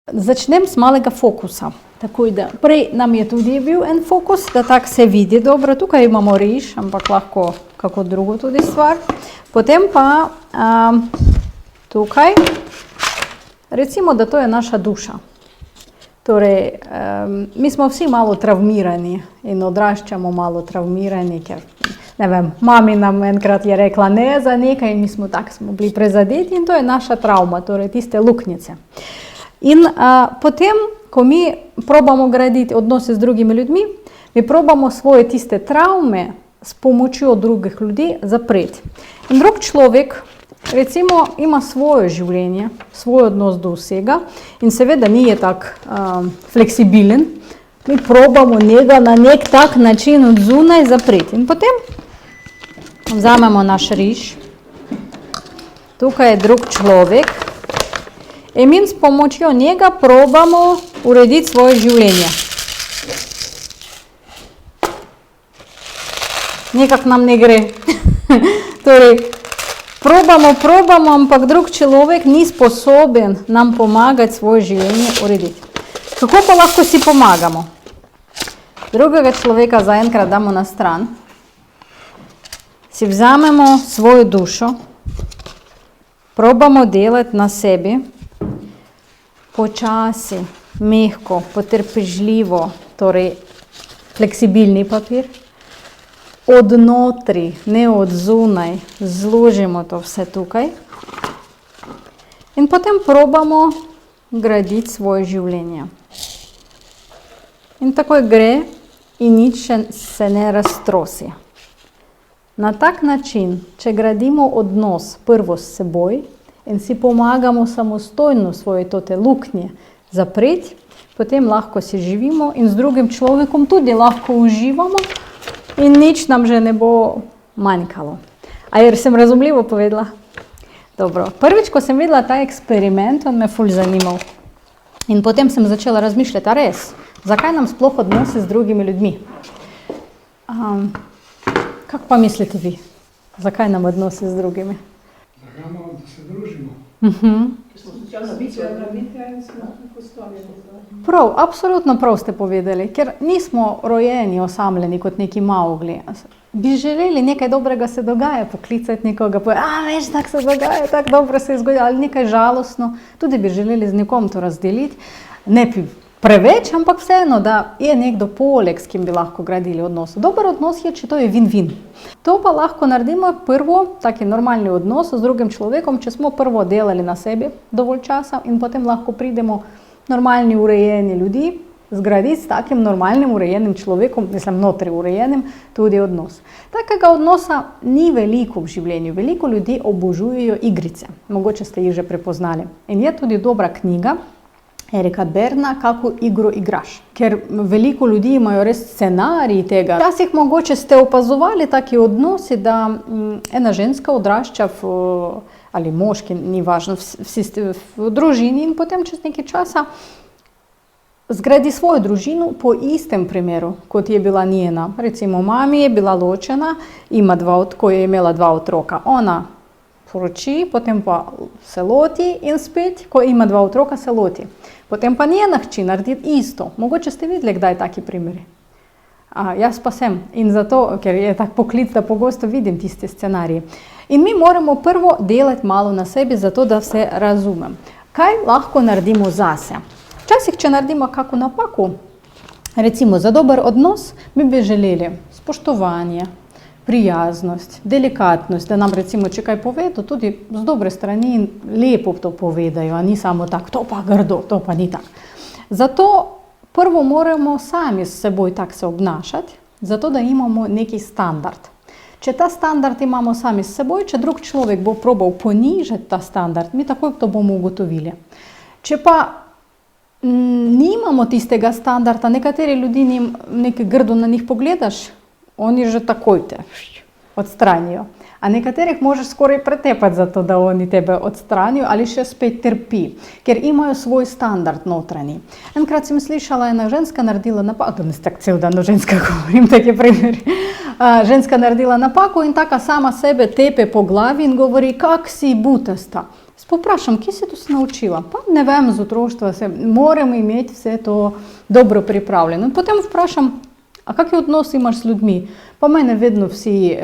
Začnem s malega fokusa. Tako da prej nam je tudi bil en fokus, da tako se vidi dobro. Tukaj imamo riž, ampak lahko kako drugo tudi stvar. Potem pa tukaj, recimo, da to je naša duša. Torej, mi smo vsi malo travmirani in odraščamo malo travmirani, ker, ne vem, mami nam enkrat je rekla ne za nekaj in mi smo bili prezadeti in to je naša travma, torej tiste luknjice. In potem, ko mi probamo graditi odnose z drugimi ljudmi, mi probamo svoje tiste travme s pomočjo drugih ljudi zapreti. In drug človek, recimo, ima svoje življenje, svoj odnos do vsega in seveda ni tak fleksibilen. Mi probamo njega na nek tak način od zunaj zapreti. In potem vzamemo naš riž, tukaj je drug človek in mi s pomočjo njega probamo urediti svoje življenje. Nekak nam ne gre. Torej, probamo, ampak drug človek ni sposoben nam pomagati svoje življenje urediti. Kako pa lahko si pomagamo? Drugega človeka zaenkrat damo na stran, si vzamemo svojo dušo, probamo delati na sebi, počasi, mehko, potrpežljivo, torej fleksibilni papir, odnotri, ne od zunaj, zložimo to vse tukaj in potem probamo graditi svoje življenje. In takoj gre in nič se ne raztrosi. Na tak način, če gradimo odnos prvo s seboj in si pomagamo samostojno svoje tote luknje zapreti, potem lahko si živimo in z drugim človekom tudi lahko uživamo in nič nam že ne bo manjkalo. A jer sem razumljivo povedala? Dobro. Prvič, ko sem videla ta eksperiment, on me ful zanimal. In potem sem začela razmišljati, a res, zakaj nam sploh odnosi z drugimi ljudmi? Kako pa mislite vi? Zakaj nam odnosi z drugimi? Zakaj imamo, da se družimo? Prav, absolutno prav ste povedali, ker nismo rojeni osamljeni kot neki Maugli. Bi želeli nekaj dobrega se dogaja, poklicati nekoga, veš, tako se dogaja, tako dobro se je zgodilo, ali nekaj žalostno, tudi bi želeli z nekom to razdeliti. Ne bi preveč, ampak vseeno, da je nekdo poleg, s kim bi lahko gradili odnos. Dober odnos je, če to je win-win. To pa lahko naredimo prvo, taki normalni odnos z drugim človekom, če smo prvo delali na sebi dovolj časa in potem lahko pridemo normalni, urejeni ljudi, zgraditi s takim normalnim, urejenim človekom, mislim, notri urejenim, tudi odnos. Takega odnosa ni veliko v življenju. Veliko ljudi obožujejo igrice. Mogoče ste jih že prepoznali. In je tudi dobra knjiga Erika Berna, Kako igro igraš. Ker veliko ljudi imajo res scenarij tega. Včasih mogoče ste opazovali taki odnosi, da ena ženska odrašča ali moški, ni važno, vsi ste v družini in potem čez nekaj časa zgradi svojo družino po istem primeru, kot je bila njena. Recimo, mami je bila ločena, ko je imela 2 otroka. Ona poroči, potem pa se loti in spet, ko ima 2 otroka, se loti. Potem pa njena hči naredi isto. Mogoče ste videli kdaj taki primeri. Jaz pa sem. In zato, ker je tak poklic, da pogosto vidim tiste scenarije. In mi moramo prvo delati malo na sebi, zato da se razumem. Kaj lahko naredimo zase? Včasih, če naredimo kako napako, recimo za dober odnos, mi bi želeli spoštovanje, prijaznost, delikatnost, da nam recimo, če kaj povedo, tudi z dobre strani in lepo to povedajo, a ni samo tako, to pa grdo, to pa ni tako. Zato prvo moramo sami s seboj tako se obnašati, zato da imamo neki standard. Če ta standard imamo sami s seboj, če drug človek bo probal ponižati ta standard, mi takoj to bomo ugotovili. Če pa nimamo tistega standarda, nekateri ljudi nekaj grdo na njih pogledaš, oni že takoj te odstranijo. A nekaterih možeš skoraj pretepati za to, da oni tebe odstranijo ali še spet trpi, ker imajo svoj standard notranji. Enkrat sem slišala, ena ženska naredila napako, danes tako cel dan o ženskah govorim, take primeri. Ženska naredila napako in taka sama sebe tepe po glavi in govori, kak si butasta. Poprašam, kje si to se naučila? Pa ne vem, z otroštva moram imeti vse to dobro pripravljeno. In potem vprašam, a kakšen odnos imaš z ljudmi? Pa mene vedno vsi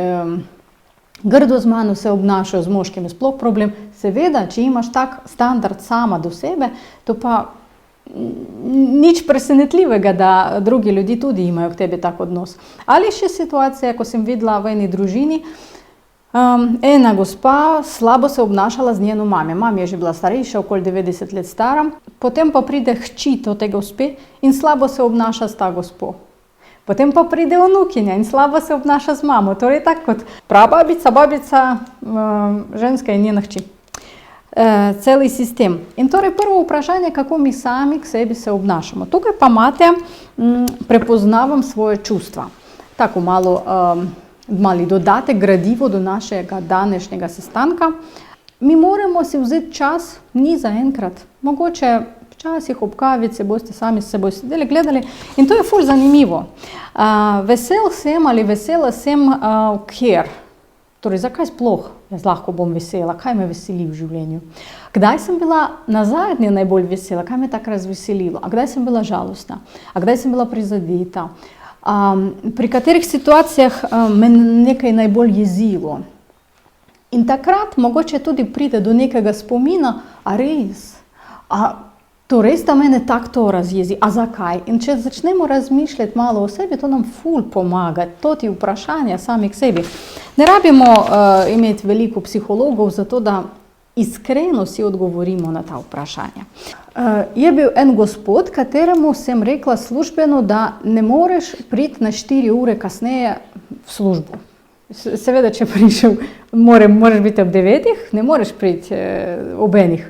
grdo z mano se obnašajo, z moškimi sploh problem. Seveda, če imaš tak standard sama do sebe, to pa nič presenetljivega, da drugi ljudi tudi imajo k tebi tak odnos. Ali še situacija, ko sem videla v eni družini, ena gospa slabo se obnašala z njeno mami. Mami je že bila starejša, okoli 90 let stara. Potem pa pride hči te gospe in slabo se obnaša s ta gospo. Potem pa pride vnukinja in slabo se obnaša z mamo. Torej tako kot prababica, babica, ženska in njena hči. Celi sistem. In torej prvo vprašanje, kako mi sami k sebi se obnašamo. Tukaj pa imate, prepoznavam svoje čustva. Tako mali dodatek, gradivo do našega današnjega sestanka. Mi moramo si vzeti čas, ni za enkrat. Mogoče včasih ob kavici boste sami s seboj sedeli, gledali in to je ful zanimivo. Vesel sem ali vesela sem, ker. Torej, zakaj sploh jaz lahko bom vesela? Kaj me veseli v življenju? Kdaj sem bila nazadnje najbolj vesela? Kaj me tako razveselilo? A kdaj sem bila žalostna? A kdaj sem bila prizadeta? Pri katerih situacijah me nekaj najbolj jezilo? In takrat mogoče tudi pride do nekega spomina, a res? To res da mene tako to razjezi? A zakaj? In če začnemo razmišljati malo o sebi, to nam ful pomaga. To ti vprašanja sami k sebi. Ne rabimo imeti veliko psihologov za to, da iskreno si odgovorimo na ta vprašanja. Je bil en gospod, kateremu sem rekla službeno, da ne moreš priti na 4 ure kasneje v službo. Seveda, če prišel, moraš biti ob 9, ne moreš priti ob 1.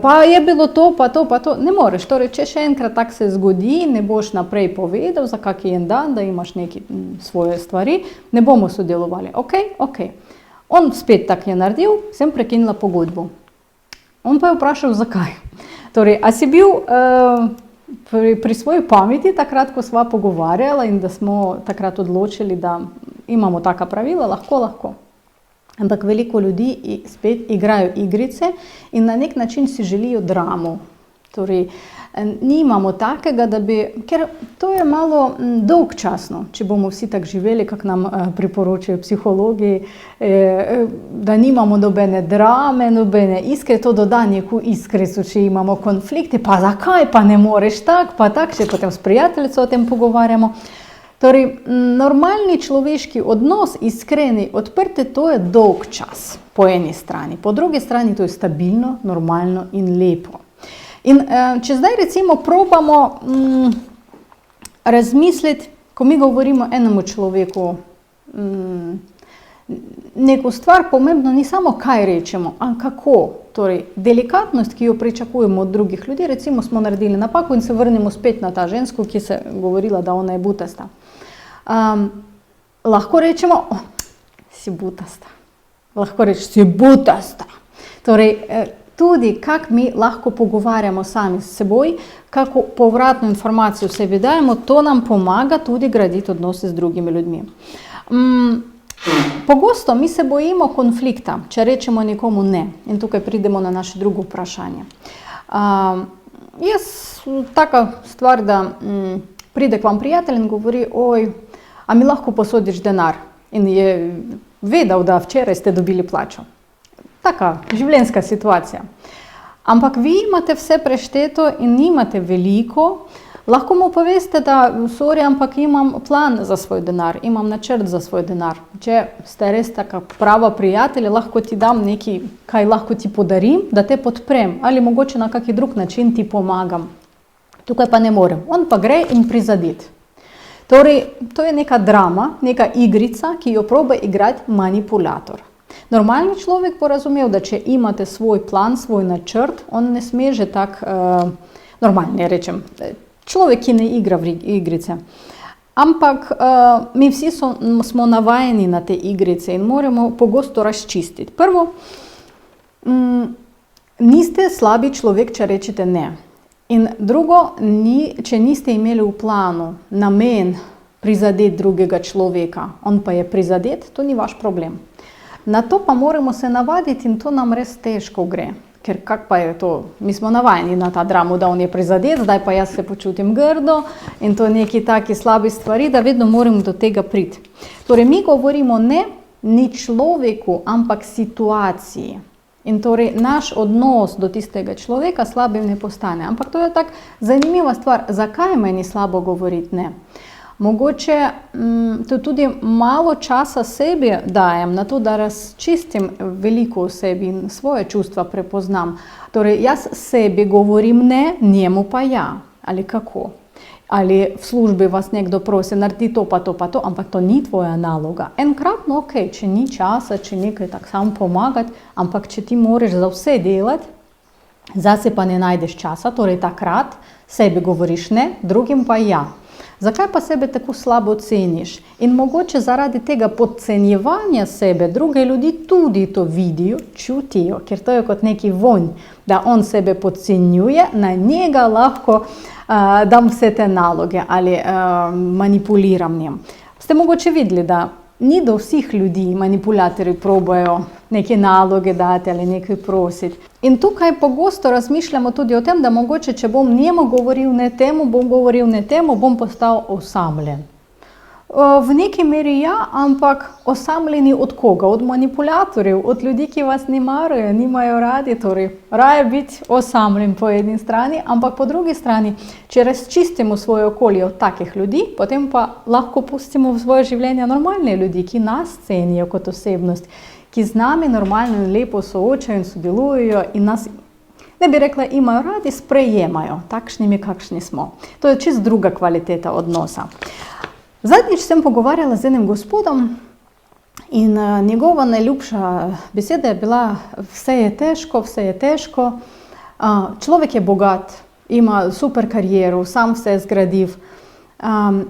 Pa je bilo to, pa to, ne moreš. Torej, če še enkrat tak se zgodi, ne boš naprej povedal za kak en dan, da imaš neke svoje stvari, ne bomo sodelovali. Ok. On spet tak je naredil, sem prekinila pogodbo. On pa je vprašal, zakaj. Torej, a si bil pri svoji pameti takrat, ko sva pogovarjala in da smo takrat odločili, da imamo taka pravila, lahko. Ampak veliko ljudi spet igrajo igrice in na nek način si želijo dramo. Torej, nimamo takega, da bi, ker to je malo dolgčasno, če bomo vsi tako živeli, kak nam priporočajo psihologi, da nimamo nobene drame, nobene iskre, to doda neko iskrico, če imamo konflikte, pa zakaj pa ne moreš tak, pa tak, če potem s prijateljico o tem pogovarjamo. Torej, normalni človeški odnos, iskreni, odprti, to je dolg čas po eni strani. Po drugi strani to je stabilno, normalno in lepo. In če zdaj recimo probamo razmisliti, ko mi govorimo enemu človeku neko stvar, pomembno ni samo kaj rečemo, ampak kako. Torej, delikatnost, ki jo pričakujemo od drugih ljudi, recimo smo naredili napako in se vrnemo spet na ta žensko, ki se govorila, da ona je butasta. Lahko rečemo, si butasta. Lahko rečemo, si butasta. Torej, tudi kako mi lahko pogovarjamo sami s seboj, kako povratno informacijo sebi dajemo, to nam pomaga tudi graditi odnose z drugimi ljudmi. Pogosto mi se bojimo konflikta, če rečemo nekomu ne. In tukaj pridemo na naše drugo vprašanje. Taka stvar, da pride k vam prijatelj in govori, a mi lahko posodiš denar? In je vedel, da včeraj ste dobili plačo. Taka življenjska situacija. Ampak vi imate vse prešteto in nimate veliko. Lahko mu poveste, da sorry, ampak imam plan za svoj denar, imam načrt za svoj denar. Če ste res taka prava prijatelja, lahko ti dam nekaj, kaj lahko ti podarim, da te podprem. Ali mogoče na kakšen drug način ti pomagam. Tukaj pa ne morem. On pa gre in prizadet. Torej, to je neka drama, neka igrica, ki jo proba igrati manipulator. Normalni človek bo razumel, da če imate svoj plan, svoj načrt, on ne sme že tak, normalni rečem, človek, ki ne igra v igrice. Ampak mi vsi smo navajeni na te igrice in moramo pogosto razčistiti. Prvo, niste slabi človek, če rečete ne. In drugo, če niste imeli v planu namen prizadeti drugega človeka, on pa je prizadet, to ni vaš problem. Na to pa moramo se navaditi in to nam res težko gre. Ker kak pa je to, mi smo navajeni na ta dramo, da on je prizadet, zdaj pa jaz se počutim grdo in to neki taki slabi stvari, da vedno moramo do tega priti. Torej, mi govorimo ne ni človeku, ampak situaciji. In torej naš odnos do tistega človeka slabim ne postane. Ampak to je tako zanimiva stvar, zakaj meni slabo govoriti ne. Mogoče to tudi malo časa sebi dajem na to, da razčistim veliko o sebi in svoje čustva prepoznam. Torej, jaz sebi govorim ne, njemu pa ja. Ali kako? Ali v službi vas nekdo prosi, naredi to pa to pa to, ampak to ni tvoja naloga. Enkratno, ok, če ni časa, če nekaj tak sam pomagati, ampak če ti moraš za vse delati, zase pa ne najdeš časa, torej takrat sebi govoriš ne, drugim pa ja. Zakaj pa sebe tako slabo ceniš? In mogoče zaradi tega podcenjevanja sebe druge ljudi tudi to vidijo, čutijo, ker to je kot neki vonj, da on sebe podcenjuje, na njega lahko dam vse te naloge ali manipuliram njem. Ste mogoče videli, da ni do vseh ljudi manipulatorji probajo neke naloge dati ali nekaj prositi. In tukaj pogosto razmišljamo tudi o tem, da mogoče, če bom njemu govoril ne temu, bom govoril ne temu, bom postal osamljen. V neki meri ja, ampak osamljeni od koga? Od manipulatorjev, od ljudi, ki vas ne marajo, nimajo radi, torej raje biti osamljen po eni strani, ampak po drugi strani, če razčistimo svoje okolje od takih ljudi, potem pa lahko pustimo v svoje življenje normalne ljudi, ki nas cenijo kot osebnost, ki z nami normalno in lepo soočajo in sodelujejo in nas, ne bi rekla, imajo radi, sprejemajo takšnimi, kakšni smo. To je čisto druga kvaliteta odnosa. Zadnjič sem pogovarjala z enim gospodom in njegova najljubša beseda je bila: vse je težko, vse je težko. Človek je bogat, ima super kariero, sam vse zgradil,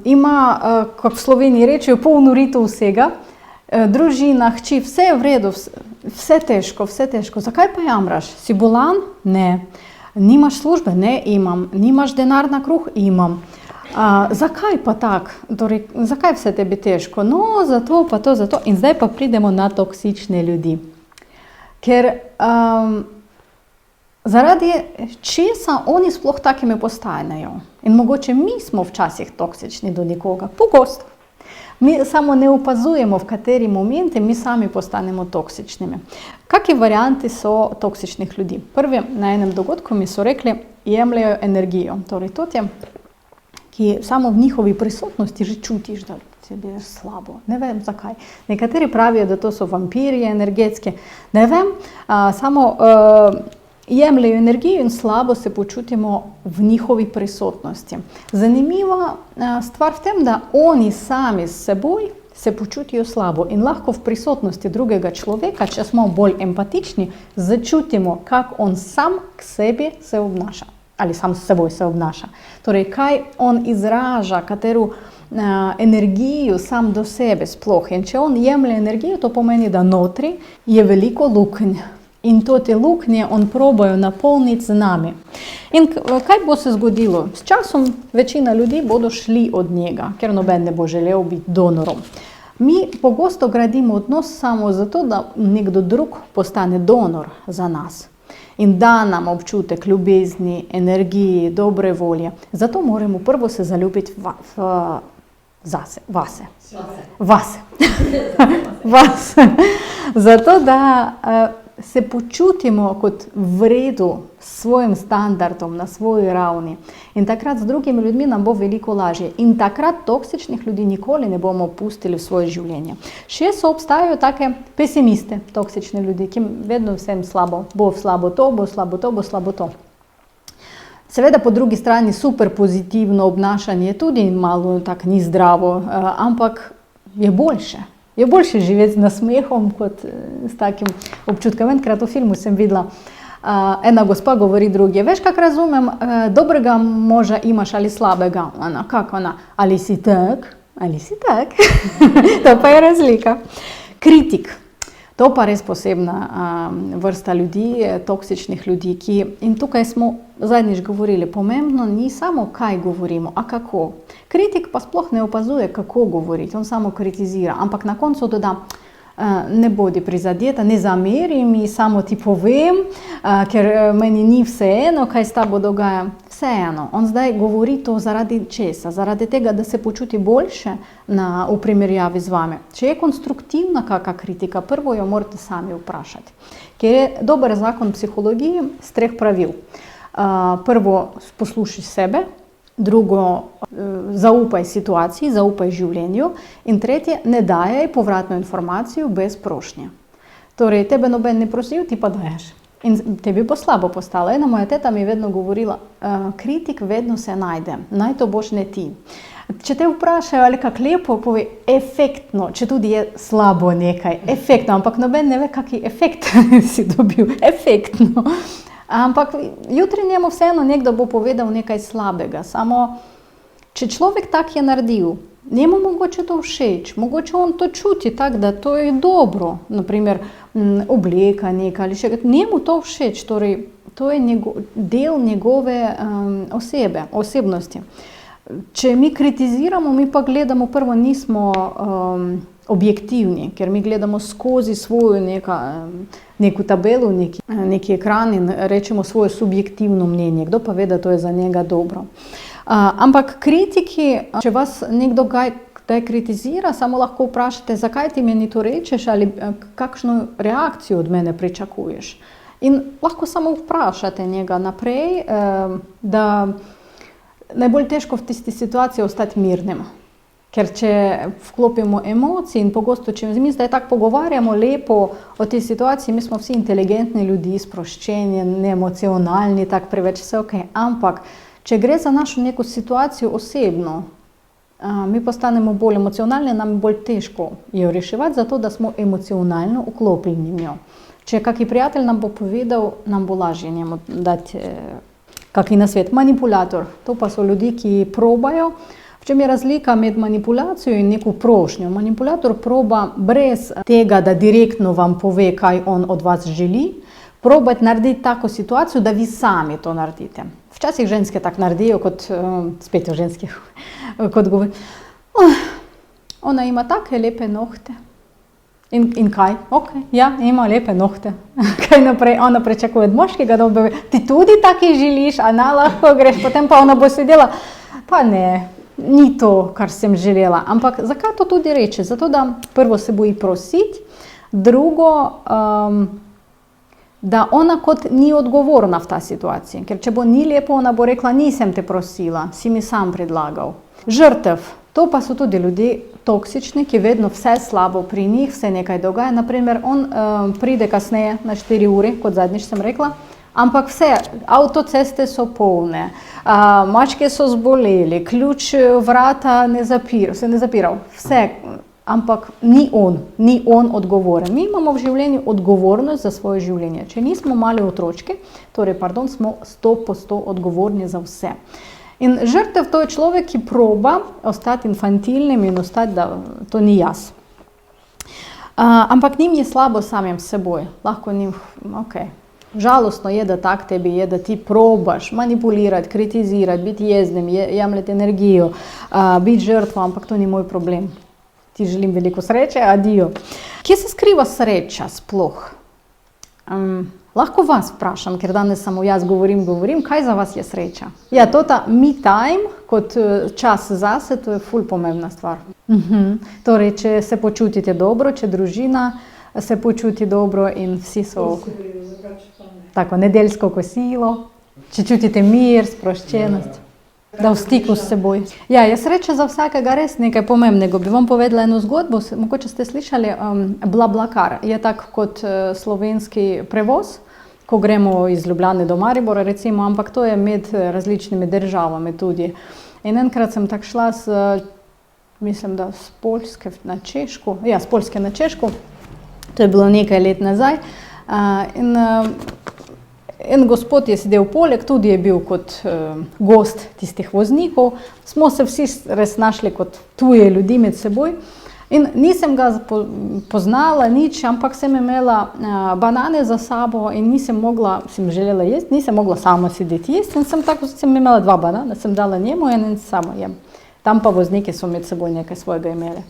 ima, kako v Sloveniji rečejo, polno rito vsega, družina, hči, vse je v redu, vse težko, vse težko. Zakaj pa jamraš? Si bolan? Ne. Nimaš službe? Ne, imam. Nimaš denar na kruh? Imam. Zakaj pa tak? Torej, zakaj vse tebi težko? No, zato pa to, zato. In zdaj pa pridemo na toksične ljudi. Ker zaradi česa oni sploh takimi postanejo. In mogoče mi smo včasih toksični do nekoga, pogosto. Mi samo ne opazujemo, v kateri momenti mi sami postanemo toksičnimi. Kakšne varianti so toksičnih ljudi? Prvi, na enem dogodku mi so rekli, jemljajo energijo. Torej, to je, ki samo v njihovi prisotnosti že čutiš, da tebi je slabo. Ne vem zakaj. Nekateri pravijo, da to so vampirji energetski. Ne vem, samo jemljajo energijo in slabo se počutimo v njihovi prisotnosti. Zanimiva stvar v tem, da oni sami s seboj se počutijo slabo in lahko v prisotnosti drugega človeka, če smo bolj empatični, začutimo, kako on sam k sebi se obnaša. Ali sam s seboj se obnaša. Torej, kaj on izraža, katero energijo sam do sebe sploh. In če on jemlje energijo, to pomeni, da notri je veliko luknj. In to te luknje on probajo napolniti z nami. In kaj bo se zgodilo? S časom večina ljudi bodo šli od njega, ker noben ne bo želel biti donorom. Mi pogosto gradimo odnos samo zato, da nekdo drug postane donor za nas. In da nam občutek ljubezni, energiji, dobre volje. Zato moramo prvo se zaljubiti vase. Zato, da se počutimo kot v redu s svojim standardom, na svoji ravni. In takrat z drugimi ljudmi nam bo veliko lažje. In takrat toksičnih ljudi nikoli ne bomo pustili v svoje življenje. Še so obstajajo take pesimiste, toksične ljudi, ki vedno vsem slabo, bo slabo to, bo slabo to, bo slabo to. Seveda po drugi strani super pozitivno obnašanje tudi malo tak ni zdravo, ampak je boljše. Je boljše živeti z nasmehom kot s takim občutkom. Enkrat v filmu sem videla, ena gospa govori drugi, veš, kak razumem, dobrega moža imaš ali slabega? Ona, kako ona? Ali si tak? Ali si tak? To pa je razlika. Kritik. To pa res posebna vrsta ljudi, toksičnih ljudi, ki, in tukaj smo zadnjič govorili, pomembno ni samo kaj govorimo, a kako. Kritik pa sploh ne opazuje, kako govoriti, on samo kritizira, ampak na koncu doda, ne bodi prizadeta, ne zameri mi, samo ti povem, ker meni ni vseeno, kaj s tabo dogaja. Vseeno, on zdaj govori to zaradi česa, zaradi tega, da se počuti boljše v primerjavi z vami. Če je konstruktivna kakšna kritika, prvo jo morate sami vprašati. Ker je dober zakon psihologiji z 3 pravil. Prvo, poslušaj sebe, drugo, zaupaj situaciji, zaupaj življenju in tretje, ne dajaj povratno informacijo brez prošnje. Torej, tebe noben ne prosil, ti pa daješ. In tebi bo slabo postalo. Ena moja teta mi je vedno govorila, kritik vedno se najde, naj to boš ne ti. Če te vprašajo, ali kako lepo, povej efektno, če tudi je slabo nekaj, efektno, ampak noben ne ve, kaki efekt si dobil, efektno. Ampak jutri njemu vseeno nekdo bo povedal nekaj slabega, samo če človek tak je naredil, njemu mogoče to všeč, mogoče on to čuti tako, da to je dobro, naprimer obleka neka ali še, njemu to všeč, torej to je del njegove osebnosti. Če mi kritiziramo, mi pa gledamo, prvo nismo objektivni, ker mi gledamo skozi svojo neku tabelo, neki ekran in rečemo svoje subjektivno mnenje. Kdo pa ve, da to je za njega dobro. Ampak kritiki, če vas nekdo kdaj kritizira, samo lahko vprašate, zakaj ti meni to rečeš ali kakšno reakcijo od mene pričakuješ. In lahko samo vprašate njega naprej, da najbolj težko v tisti situaciji ostati mirnim. Ker če vklopimo emocije in pogosto, če mi zdaj tako pogovarjamo lepo o tej situaciji, mi smo vsi inteligentni ljudi, sproščeni, neemocionalni, tako preveč vse ok. Ampak, če gre za našo neko situacijo osebno, mi postanemo bolj emocionalni, nam je bolj težko jo reševati, zato da smo emocionalno vklopljeni v njo. Če kaki prijatelj nam bo povedal, nam bo lažje njemu dati kaki nasvet. Manipulator, to pa so ljudi, ki probajo. V čem je razlika med manipulacijo in neko prošnjo? Manipulator proba brez tega, da direktno vam pove, kaj on od vas želi, probati narediti tako situacijo, da vi sami to naredite. Včasih ženske tako naredijo, spet v ženskih, kot govori, ona ima take lepe nohte. In kaj? Ok, ja, ima lepe nohte. Kaj naprej? Ona pričakuje od moškega, da bo ti tudi taki želiš, a na lahko greš, potem pa ona bo sedela, pa ne. Ni to, kar sem želela. Ampak zakaj to tudi reče? Zato, da prvo se boji prositi, drugo, da ona kot ni odgovorna v ta situaciji. Ker če bo ni lepo, ona bo rekla, nisem te prosila, si mi sam predlagal. Žrtev, to pa so tudi ljudje toksični, ki vedno vse slabo pri njih, vse nekaj dogaja. Naprimer, on pride kasneje na 4 ure, kot zadnjič sem rekla, ampak vse, avtoceste so polne, mačke so zboleli, ključ vrata se ne zapiral, vse, ampak ni on odgovoren. Mi imamo v življenju odgovornost za svoje življenje. Če nismo mali otročki, smo 100% odgovorni za vse. In žrtev to je človek, ki proba ostati infantilnim in ostati, da to ni jaz. Ampak njim je slabo samim seboj, lahko njim, ok. Žalostno je, da tak tebi je, da ti probaš manipulirati, kritizirati, biti jeznim, jemljati energijo, biti žrtva, ampak to ni moj problem. Ti želim veliko sreče, adijo. Kje se skriva sreča sploh? Lahko vas vprašam, ker danes samo jaz govorim, kaj za vas je sreča? Ja, to ta me time, kot čas zase, to je ful pomembna stvar. Torej, če se počutite dobro, če družina se počuti dobro in vsi so tako nedeljsko kosilo, če čutite mir, sproščenost, da v stiku s seboj. Ja, je sreča za vsakega res nekaj pomembnega. Bi vam povedala eno zgodbo, mogoče ste slišali, BlaBlaCar je tak kot slovenski prevoz, ko gremo iz Ljubljane do Maribora recimo, ampak to je med različnimi državami tudi. In enkrat sem tako šla mislim, da z Poljske na Češko, ja, z Poljske na Češko, to je bilo nekaj let nazaj, in en gospod je sedel poleg, tudi je bil kot gost tistih voznikov, smo se vsi res našli kot tuje ljudi med seboj in nisem ga poznala nič, ampak sem imela banane za sabo in sem želela jesti, nisem mogla sama sedeti jesti in sem imela 2 banane, sem dala njemu in samo jem. tam pa vozniki so med seboj nekaj svojega imeli.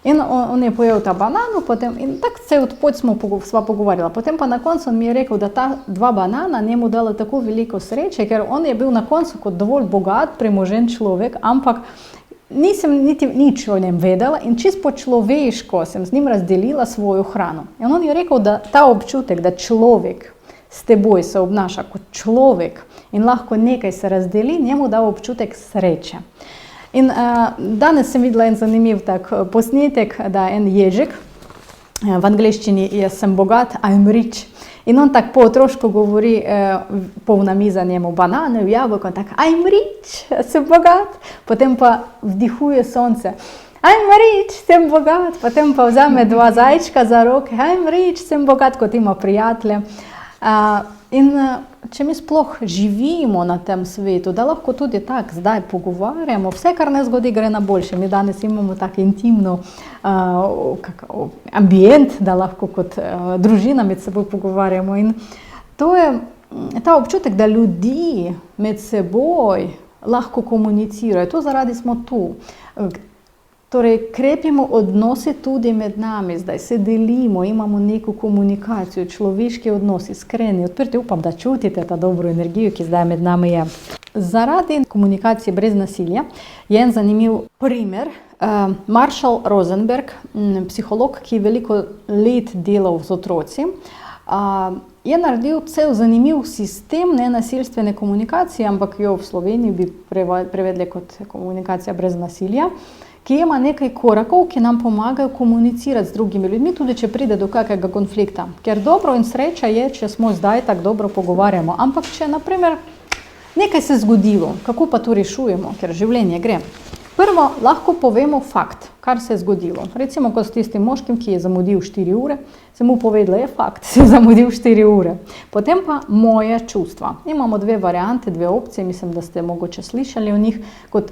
In on je pojel ta banano, potem, in tako cel pot sva pogovarjala. Potem pa na koncu on mi je rekel, da ta 2 banana njemu dala tako veliko sreče, ker on je bil na koncu kot dovolj bogat, premožen človek, ampak nisem niti nič o njem vedela in čisto človeško sem z njim razdelila svojo hrano. In on je rekel, da ta občutek, da človek s teboj se obnaša kot človek in lahko nekaj se razdeli, njemu da občutek sreče. In danes sem videla en zanimiv tak posnetek, da en ježek, v angleščini jaz sem bogat, I'm rich. In on tako po otroško govori, polna miza njemu banane, jabolko, tako I'm rich, sem bogat. Potem pa vdihuje sonce, I'm rich, sem bogat. Potem pa vzame 2 zajčka za roke, I'm rich, sem bogat, kot ima prijatelje. In če mi sploh živimo na tem svetu, da lahko tudi tako zdaj pogovarjamo, vse, kar ne zgodi, gre na boljše. Mi danes imamo tako intimno ambient, da lahko kot družina med seboj pogovarjamo. In to je ta občutek, da ljudi med seboj lahko komunicirajo. To zaradi smo tu. Torej, krepimo odnose tudi med nami, zdaj se delimo, imamo neko komunikacijo, človeški odnosi, iskreni, odprti, upam, da čutite ta dobro energijo, ki zdaj med nami je. Zaradi komunikacije brez nasilja je en zanimiv primer. Marshall Rosenberg, psiholog, ki je veliko let delal z otroci, je naredil cel zanimiv sistem nenasilstvene komunikacije, ampak jo v Sloveniji bi prevedli kot komunikacija brez nasilja, ki ima nekaj korakov, ki nam pomagajo komunicirati z drugimi ljudmi, tudi če pride do kakega konflikta. Ker dobro in sreča je, če smo zdaj tako dobro pogovarjamo, ampak če, na primer, nekaj se zgodilo, kako pa to rešujemo, ker življenje gre. Prvo, lahko povemo fakt, kar se je zgodilo. Recimo, kot s tistim moškim, ki je zamudil 4 ure, sem mu povedala, je fakt, se je zamudil 4 ure. Potem pa moje čustva. Imamo 2 variante, 2 opcije, mislim, da ste mogoče slišali o njih, kot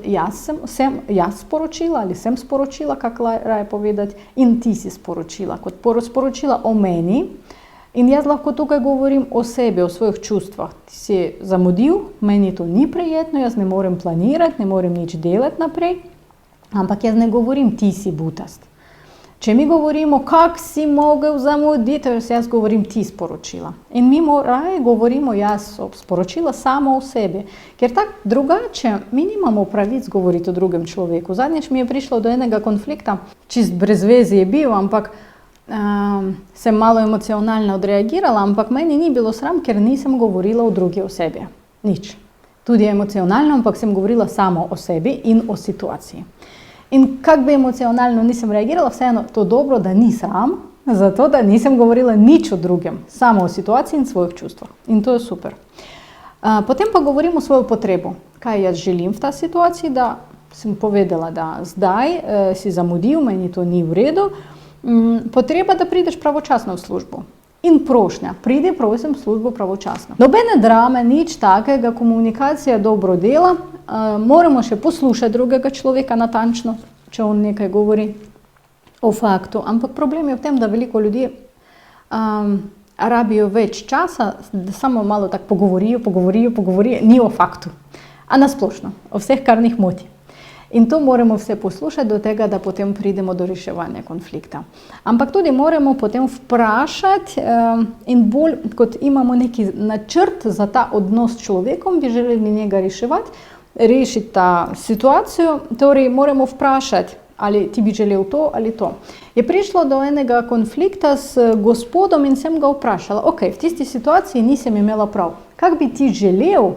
sem jaz sporočila ali sem sporočila, kako raje povedati, in ti si sporočila, kot sporočila o meni. In jaz lahko tukaj govorim o sebi, o svojih čustvah. Ti si zamudil, meni to ni prijetno, jaz ne morem planirati, ne morem nič delati naprej, ampak jaz ne govorim, ti si butast. Če mi govorimo, kak si mogel zamuditi, jaz govorim, ti sporočila. In mi raje govorimo, jaz sporočila samo o sebi. Ker tako drugače, mi nimamo pravic govoriti o drugem človeku. Zadnjič mi je prišlo do enega konflikta, čist brez veze je bil, ampak sem malo emocionalno odreagirala, ampak meni ni bilo sram, ker nisem govorila o drugi osebi. Nič. Tudi emocionalno, ampak sem govorila samo o sebi in o situaciji. In kak bi emocionalno nisem reagirala, vseeno to dobro, da ni sram, zato da nisem govorila nič o drugem, samo o situaciji in svojih čustvah. In to je super. Potem pa govorimo svojo potrebo. Kaj jaz želim v ta situaciji, da sem povedala, da zdaj si zamudil, meni to ni v redu, potreba, da prideš pravočasno v službo. In prošnja, pridi prosim v službo pravočasno. Nobene drame, nič takega, komunikacija dobro dela, moramo še poslušati drugega človeka natančno, če on nekaj govori o faktu. Ampak problem je v tem, da veliko ljudi rabijo več časa, da samo malo tako pogovorijo, ni o faktu. A nasplošno, o vseh, kar njih moti. In to moramo vse poslušati do tega, da potem pridemo do reševanja konflikta. Ampak tudi moramo potem vprašati in bolj, kot imamo neki načrt za ta odnos s človekom, bi želeli njega rešiti ta situacijo, torej moramo vprašati, ali ti bi želel to ali to. Je prišlo do enega konflikta s gospodom in sem ga vprašala, ok, v tisti situaciji nisem imela prav, kak bi ti želel,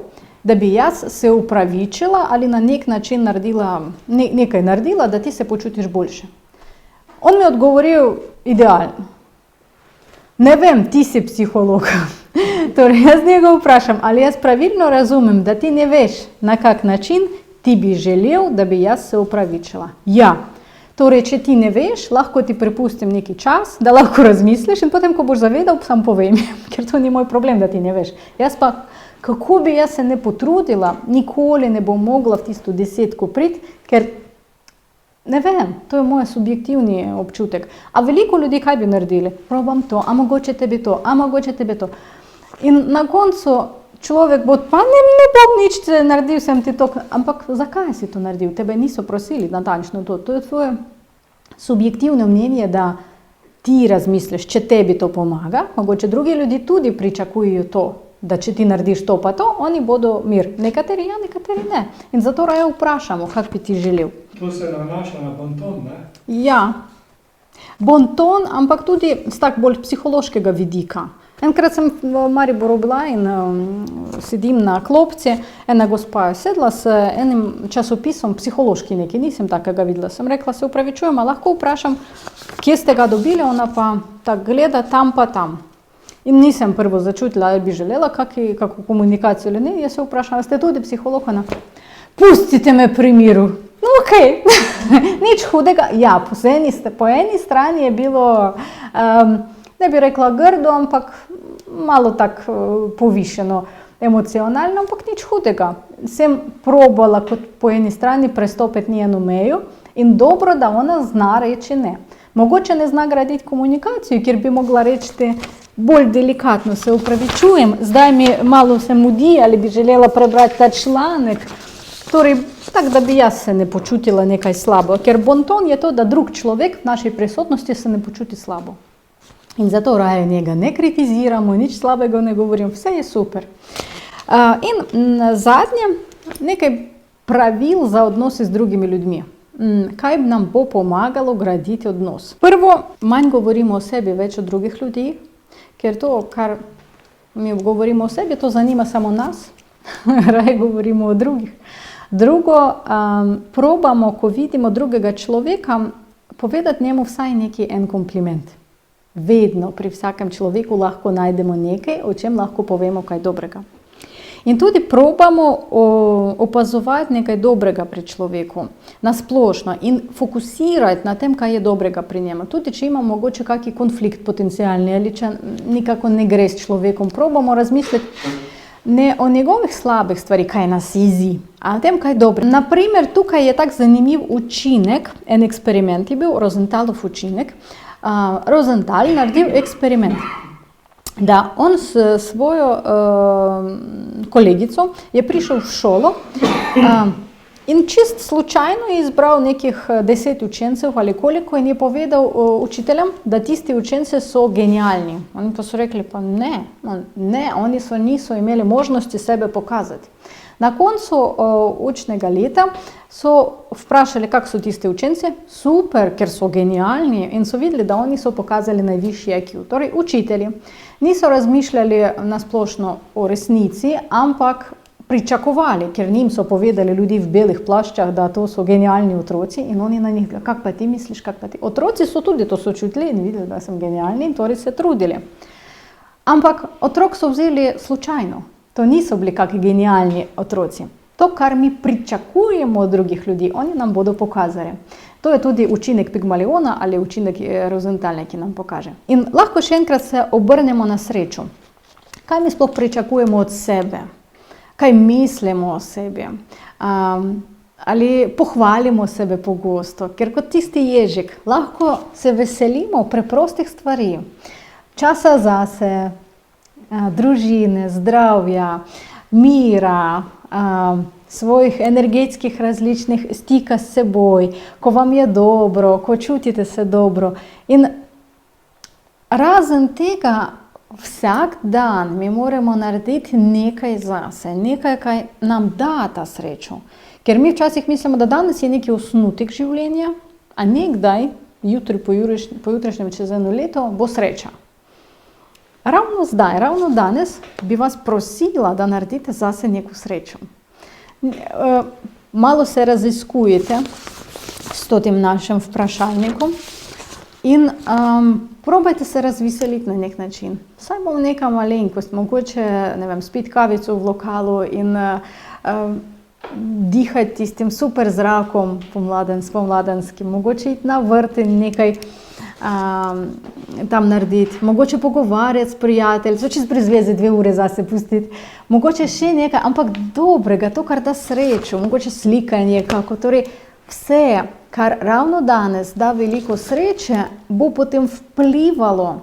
da bi jaz se upravičila ali na nek način nekaj naredila, da ti se počutiš boljše. On mi je odgovoril idealno. Ne vem, ti si psiholog. Torej, jaz njega vprašam, ali jaz pravilno razumem, da ti ne veš, na kak način ti bi želel, da bi jaz se upravičila. Ja. Torej, če ti ne veš, lahko ti prepustim neki čas, da lahko razmisliš in potem, ko boš zavedal, sam povem, ker to ni moj problem, da ti ne veš. Jaz pa, kako bi jaz se ne potrudila, nikoli ne bom mogla v tisto 10 priti, ker ne vem, to je moj subjektivni občutek. A veliko ljudi kaj bi naredili? Probam to, a mogoče tebi to, a mogoče tebi to. In na koncu človek bo, pa ne bom nič naredil, sem ti to, ampak zakaj si to naredil? Tebe niso prosili natančno to. To je tvoje subjektivno mnenje, da ti razmisliš, če tebi to pomaga, mogoče drugi ljudi tudi pričakujejo to, da če ti narediš to pa to, oni bodo mir. Nekateri ja, nekateri ne. In zato raje vprašamo, kak bi ti želel. To se nanaša na bonton, ne? Ja, bonton, ampak tudi z tak bolj psihološkega vidika. Enkrat sem v Mariboru bila in sedim na klopci, ena gospa je sedla s enim časopisom, psihološki neki, nisem takega videla. Sem rekla, se upravičujem, a lahko vprašam, kje ste ga dobili, ona pa tak gleda tam pa tam. In nisem prvo začutila, ali bi želela kako komunikacijo ali ne, jaz se vprašam, ste tudi psiholog, ona, pustite me pri miru. No, okej, nič hudega. Ja, po eni strani je bilo, ne bi rekla grdo, ampak malo tak povišeno emocionalno, ampak nič hudega. Sem probala kot po eni strani prestopiti njeno mejo in dobro, da ona zna reči ne. Mogoče ne zna graditi komunikacijo, kjer bi mogla reči bolj delikatno, se upravičujem, zdaj mi malo se mudi, ali bi želela prebrati ta članek. Torej, tako da bi jaz se ne počutila nekaj slabo, ker bonton je to, da drug človek v naši prisotnosti se ne počuti slabo. In zato raje njega ne kritiziramo, nič slabega ne govorim, vse je super. In zadnje, nekaj pravil za odnose z drugimi ljudmi. Kaj nam bo pomagalo graditi odnos? Prvo, manj govorimo o sebi, več o drugih ljudeh, ker to, kar mi govorimo o sebi, to zanima samo nas, raje govorimo o drugih. Drugo, probamo, ko vidimo drugega človeka, povedati njemu vsaj en kompliment. Vedno pri vsakem človeku lahko najdemo nekaj, o čem lahko povemo kaj dobrega. In tudi probamo opazovati nekaj dobrega pri človeku, nasplošno, in fokusirati na tem, kaj je dobrega pri njemu. Tudi, če ima mogoče kakšen konflikt potencialni ali če nikako ne gre s človekom, probamo razmisliti ne o njegovih slabih stvari, kaj nas jezi, a o tem, kaj je dobro. Naprimer, tukaj je tak zanimiv učinek, en eksperiment je bil, Rosenthalov učinek. Rosenthal naredil eksperiment, da on s svojo kolegico je prišel v šolo in čist slučajno je izbral nekih 10 učencev ali koliko in je povedal učiteljem, da tisti učenci so genialni. Oni pa so rekli, pa ne, oni niso imeli možnosti sebe pokazati. Na koncu učnega leta so vprašali, kak so tisti učenci, super, ker so genialni, in so videli, da oni so pokazali najvišji IQ. Torej, učitelji niso razmišljali nasplošno o resnici, ampak pričakovali, ker njim so povedali ljudi v belih plaščah, da to so genialni otroci, in oni na njih, kak pa ti misliš, kak pa ti. Otroci so tudi to so čutili in videli, da sem genialni, in torej se trudili. Ampak otrok so vzeli slučajno. To niso bili kakšni genialni otroci. To, kar mi pričakujemo od drugih ljudi, oni nam bodo pokazali. To je tudi učinek Pigmaliona ali učinek Rosenthala, ki nam pokaže. In lahko še enkrat se obrnemo na srečo. Kaj mi sploh pričakujemo od sebe? Kaj mislimo o sebi? Ali pohvalimo sebe pogosto? Ker kot tisti ježik lahko se veselimo preprostih stvari. Časa zase, družine, zdravja, mira, svojih energetskih različnih stika s seboj, ko vam je dobro, ko čutite se dobro. In razen tega, vsak dan mi moramo narediti nekaj zase, nekaj, kaj nam da ta srečo. Ker mi včasih mislimo, da danes je neki osnutek življenja, a nekdaj, jutri po jutrišnjem čez eno leto, bo sreča. Ravno zdaj, ravno danes bi vas prosila, da naredite zase neko srečo. Malo se raziskujete s tem našim vprašalnikom in probajte se razveseliti na nek način. Saj bom neka malenkost, mogoče, ne vem, spiti kavico v lokalu in dihati tistim super zrakom pomladanskim, mogoče iti na vrt in nekaj tam narediti, mogoče pogovarjati s prijatelji, čez brez veze 2 ure zase pustiti, mogoče še nekaj, ampak dobrega, to, kar da srečo, mogoče slikanje kako, torej vse, kar ravno danes da veliko sreče, bo potem vplivalo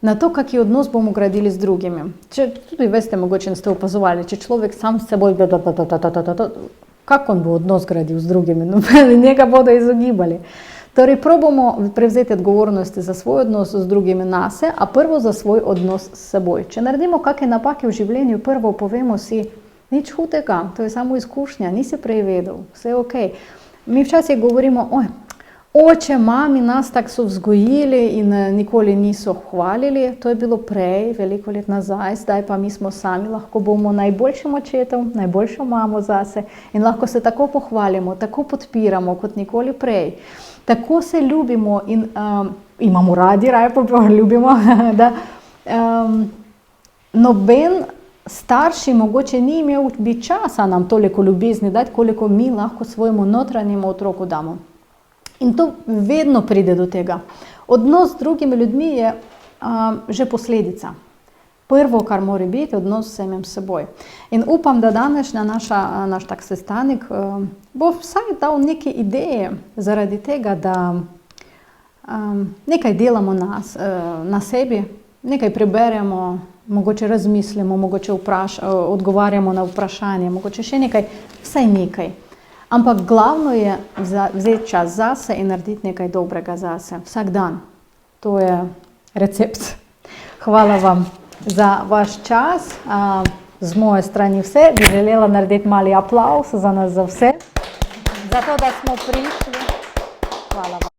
na to, kaki odnos bomo gradili z drugimi. Če tudi veste, mogoče ste opazovali, če človek sam s seboj, kako on bo odnos gradil z drugimi, njega bodo izogibali. Torej, probamo prevzeti odgovornosti za svoj odnos z drugimi nase, a prvo za svoj odnos s seboj. Če naredimo kakšne napake v življenju, prvo povemo si, nič hudega, to je samo izkušnja, nisi prej vedel, vse je okej. Mi včasih govorimo, oče, mami nas tako so vzgojili in nikoli niso hvalili, to je bilo prej, veliko let nazaj, zdaj pa mi smo sami, lahko bomo najboljšim očetom, najboljšo mamo zase in lahko se tako pohvalimo, tako podpiramo kot nikoli prej. Tako se ljubimo in imamo radi, raje pa ljubimo, da noben starši mogoče ni imel bi časa nam toliko ljubezni dati, koliko mi lahko svojemu notranjemu otroku damo. In to vedno pride do tega. Odnos z drugimi ljudmi je že posledica. Prvo, kar mora biti, odnos s samim seboj. In upam, da današnja naš tak sestanek bo vsaj dal neke ideje zaradi tega, da nekaj delamo na sebi, nekaj preberemo, mogoče razmislimo, mogoče odgovarjamo na vprašanje, mogoče še nekaj, vsaj nekaj. Ampak glavno je vzeti čas zase in narediti nekaj dobrega zase, vsak dan. To je recept. Hvala vam za vaš čas. Z moje strani vse. Bi želela narediti mali aplavz za nas za vse. Za to, da smo prišli. Hvala vam.